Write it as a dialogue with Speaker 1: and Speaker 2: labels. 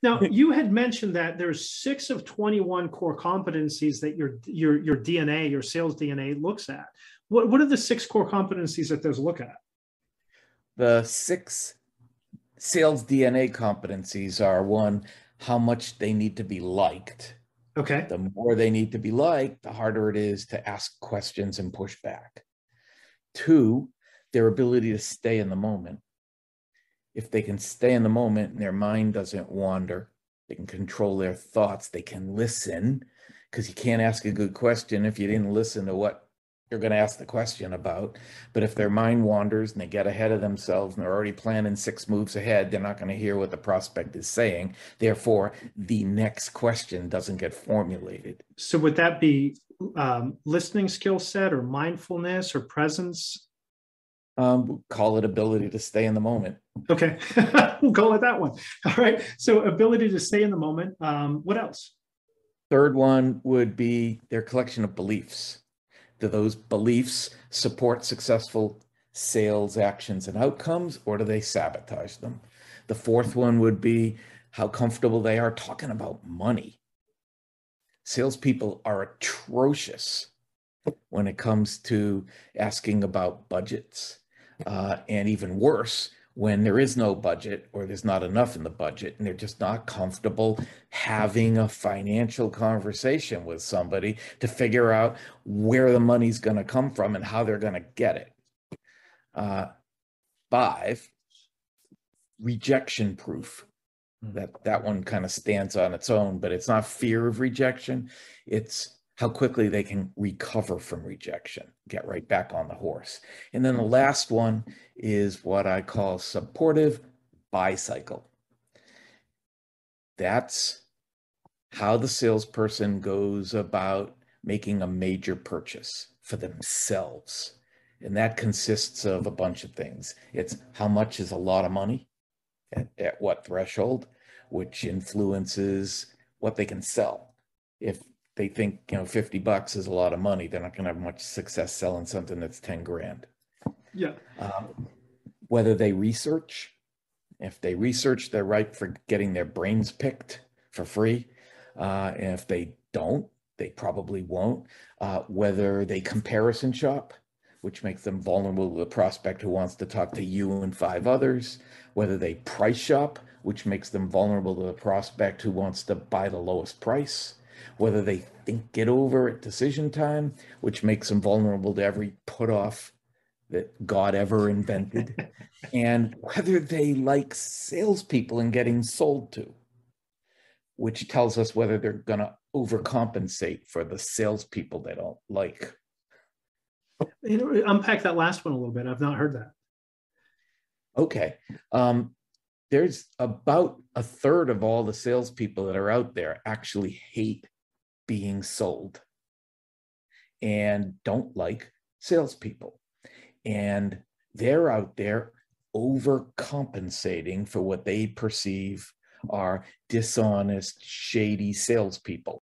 Speaker 1: Now, you had mentioned that there's 6 of 21 core competencies that your DNA, your sales DNA looks at. What are the 6 core competencies that those look at?
Speaker 2: The 6 sales DNA competencies are: 1, how much they need to be liked.
Speaker 1: Okay.
Speaker 2: The more they need to be liked, the harder it is to ask questions and push back. 2, their ability to stay in the moment. If they can stay in the moment and their mind doesn't wander, they can control their thoughts, they can listen, because you can't ask a good question if you didn't listen to what you're going to ask the question about. But if their mind wanders and they get ahead of themselves and they're already planning 6 moves ahead, they're not going to hear what the prospect is saying. Therefore, the next question doesn't get formulated.
Speaker 1: So would that be listening skill set or mindfulness or presence?
Speaker 2: Call it ability to stay in the moment.
Speaker 1: Okay, we'll go with that one. All right. So ability to stay in the moment. What else?
Speaker 2: 3rd one would be their collection of beliefs. Do those beliefs support successful sales actions and outcomes, or do they sabotage them? The 4th one would be how comfortable they are talking about money. Salespeople are atrocious when it comes to asking about budgets, and even worse, when there is no budget or there's not enough in the budget and they're just not comfortable having a financial conversation with somebody to figure out where the money's going to come from and how they're going to get it. 5, rejection proof. That one kind of stands on its own, but it's not fear of rejection. It's how quickly they can recover from rejection, get right back on the horse. And then the last one is what I call supportive buy cycle. That's how the salesperson goes about making a major purchase for themselves. And that consists of a bunch of things. It's how much is a lot of money, at what threshold, which influences what they can sell. If they think, $50 is a lot of money, they're not going to have much success selling something that's 10 grand.
Speaker 1: Yeah.
Speaker 2: Whether they research, if they research, they're ripe for getting their brains picked for free. And if they don't, they probably won't. Whether they comparison shop, which makes them vulnerable to the prospect who wants to talk to you and 5 others. Whether they price shop, which makes them vulnerable to the prospect who wants to buy the lowest price. Whether they think it over at decision time, which makes them vulnerable to every put off that God ever invented. And whether they like salespeople and getting sold to, which tells us whether they're going to overcompensate for the salespeople they don't like.
Speaker 1: Unpack that last one a little bit. I've not heard that.
Speaker 2: Okay. There's about 1/3 of all the salespeople that are out there actually hate being sold and don't like salespeople. And they're out there overcompensating for what they perceive are dishonest, shady salespeople.